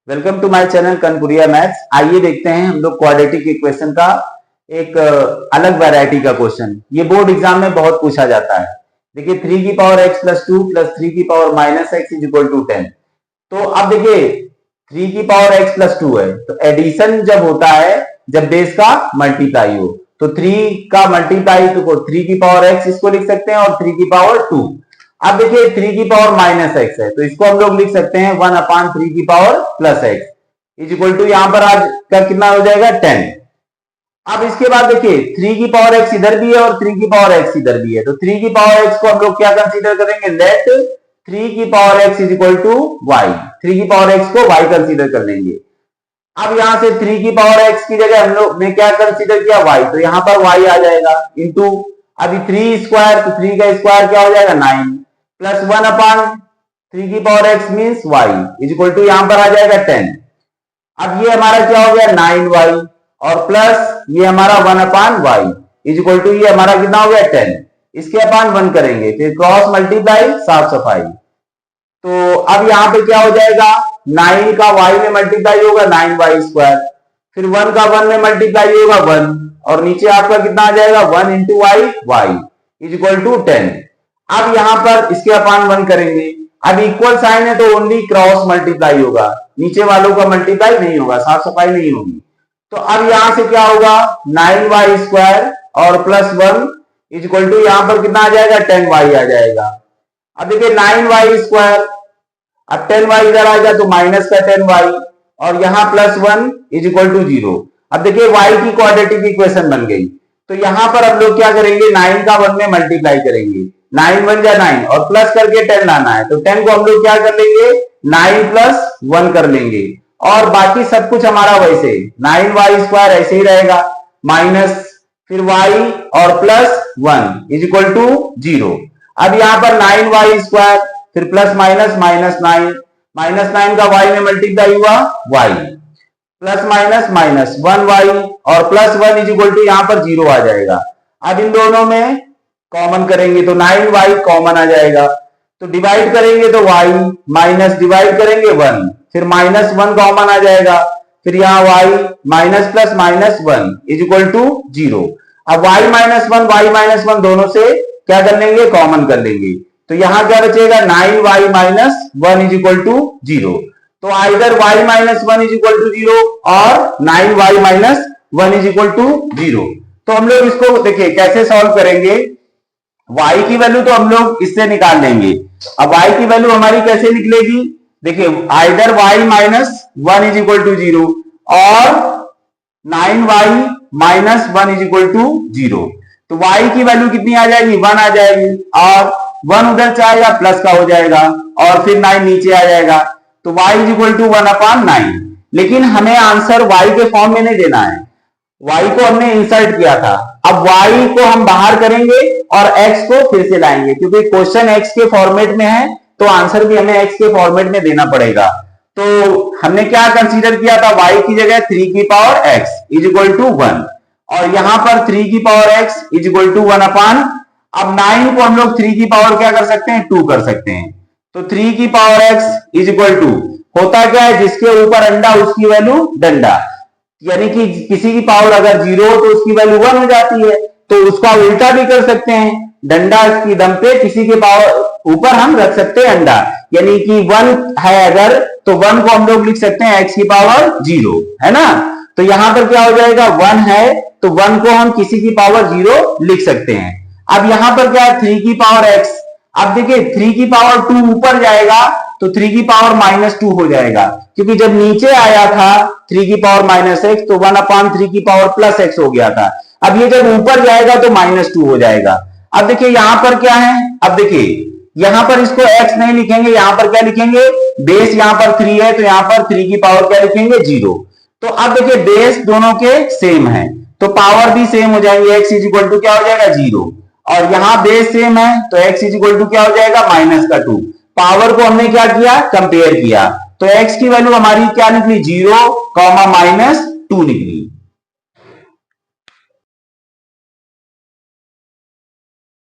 Welcome to my channel Kanpuriya maths. आइए देखते हैं हम लोग क्वाड्रेटिक इक्वेशन का एक अलग वैरायटी का क्वेश्चन। ये बोर्ड एग्जाम में बहुत पूछा जाता है। देखिए 3 की पावर x प्लस 2 प्लस 3 की power minus x is equal to 10। तो अब देखिए 3 की पावर x प्लस 2 है, तो एडिशन जब होता है जब बेस का मल्टीप्लाई हो, तो 3 का मल्टीप्लाई तो 3 की पावर x इसको लिख सकते हैं और 3 की पावर 2। अब देखिए 3 की पावर माइनस एक्स है, तो इसको हम लोग लिख सकते हैं 1/3 की power plus x is equal to यहां पर आज का कितना हो जाएगा 10। अब इसके बाद देखिए 3 की पावर एक्स इधर भी है और 3 की पावर एक्स इधर भी है, तो 3 की पावर एक्स को हम लोग क्या कंसीडर करेंगे, लेट 3 की power x is equal to y. 3 की पावर एक्स को वाई कंसीडर कर लेंगे। अब यहां से 3 की पावर एक्स की जगह हम लोग ने क्या कंसीडर किया, वाई, तो यहां पर वाई आ जाएगा इंटू अभी 3 स्क्वायर, तो 3 का स्क्वायर क्या हो जाएगा 9 प्लस 1/3 की power x means y is equal to यहां पर आ जाएगा 10। अब ये हमारा क्या हो गया 9y और प्लस ये हमारा 1/y इज इक्वल टू ये हमारा कितना हो गया 10। इसके अपान 1 करेंगे, फिर क्रॉस मल्टीप्लाई साफ सफाई। तो अब यहां पे क्या हो जाएगा 9 का y में मल्टीप्लाई होगा 9y स्क्वायर, फिर 1 का 1 में मल्टीप्लाई होगा 1 और नीचे आपका कितना आ जाएगा 1 into y is equal to 10। अब यहां पर इसके अपान 1 करेंगे। अब इक्वल साइन है तो ओनली क्रॉस मल्टीप्लाई होगा, नीचे वालों का मल्टीप्लाई नहीं होगा, साफ सफाई नहीं होगी। तो अब यहां से क्या होगा 9y स्क्वायर और प्लस 1 इज इक्वल टू यहां पर कितना आ जाएगा 10y आ जाएगा। अब देखिए 9y स्क्वायर, अब 10y इधर आ गया तो माइनस का 10y और यहां प्लस 1 इज इक्वल टू 0। अब देखिए y की क्वाड्रेटिक इक्वेशन बन गई, तो यहां पर हम लोग क्या करेंगे 9 का 1 में मल्टीप्लाई करेंगे, 9 1 जा 9 और प्लस करके 10 लाना है, तो 10 को हम लोग क्या कर लेंगे 9 प्लस 1 कर लेंगे और बाकी सब कुछ हमारा वैसे 9y स्क्वायर ऐसे ही रहेगा माइनस फिर y और प्लस 1 इज इक्वल टू 0। अब यहां पर 9y स्क्वायर फिर प्लस माइनस माइनस 9 का y में मल्टीप्लाई हुआ y plus minus minus 1y और प्लस 1 इज इक्वल टू यहां पर 0 आ जाएगा। अब इन दोनों में कॉमन करेंगे तो 9y कॉमन आ जाएगा, तो डिवाइड करेंगे तो y माइनस डिवाइड करेंगे 1 फिर माइनस 1 कॉमन आ जाएगा, फिर यहाँ y minus plus minus 1 is equal to 0। अब y माइनस 1 दोनों से क्या कर लेंगे कॉमन कर लेंगे, तो यहां क्या बचेगा 9y minus 1 is equal to 0। तो either y minus 1 is equal to 0 और 9y minus 1 is equal to 0। तो हम लोग इसको देखिए कैसे सॉल्व करेंगे, y की वैल्यू तो हम लोग इससे निकाल लेंगे। अब y की वैल्यू हमारी कैसे निकलेगी, देखिए either y minus 1 is equal to 0 और 9y minus 1 is equal to 0। तो y की वैल्यू कितनी आ जाएगी 1 आ जाएगी और 1 उधर से आएगा प्लस का हो जाएगा और फिर 9 नीचे आ जाएगा, तो y इज इक्वल टू 1/9। लेकिन हमें आंसर y के फॉर्म में नहीं देना है, y को हमने इंसर्ट किया था। अब y को हम बाहर करेंगे और x को फिर से लाएंगे, क्योंकि क्वेश्चन x के फॉर्मेट में है तो आंसर भी हमें x के फॉर्मेट में देना पड़ेगा। तो हमने क्या कंसीडर किया था y की जगह 3 की power x is equal to 1 और यहां पर 3 की power x is equal to 1/। अब 9 को हम लोग 3 की पावर क्या कर सकते हैं 2 कर सकते हैं, तो 3 की power x is equal to होता क्या है जिसके ऊपर अंडा उसकी वैल्यू डंडा, यानी कि किसी की पावर अगर 0 हो तो उसकी वैल्यू 1 हो जाती है, तो उसका उल्टा भी कर सकते हैं, डंडा की दम पे किसी के पावर ऊपर हम रख सकते हैं अंडा, यानी कि 1 है अगर तो 1 को हम लोग लिख सकते हैं x की पावर 0, है ना। तो यहां पर क्या हो जाएगा 1 है तो 1 को हम किसी की पावर 0 लिख सकते हैं। अब यहां पर क्या है 3 की पावर x, अब देखिए 3 की पावर 2 ऊपर जाएगा तो 3 की पावर माइनस 2 हो जाएगा, क्योंकि जब नीचे आया था 3 की पावर माइनस x तो 1/3 की पावर प्लस x हो गया था। अब ये जब ऊपर जाएगा तो माइनस 2 हो जाएगा। अब देखिए यहां पर क्या है, अब देखिए यहां पर इसको x नहीं लिखेंगे, यहां पर क्या लिखेंगे बेस यहां पर 3 है तो यहां पर 3 की पावर क्या लिखेंगे 0। तो अब देखिए बेस दोनों के सेम है तो पावर भी सेम हो जाएंगे, x इज इक्वल टू क्या हो जाएगा 0 और यहां बेस सेम है तो x इज इक्वल टू क्या हो जाएगा माइनस का 2। पावर को हमने क्या किया कंपेयर किया, तो x की वैल्यू हमारी क्या निकली 0, -2 निकली।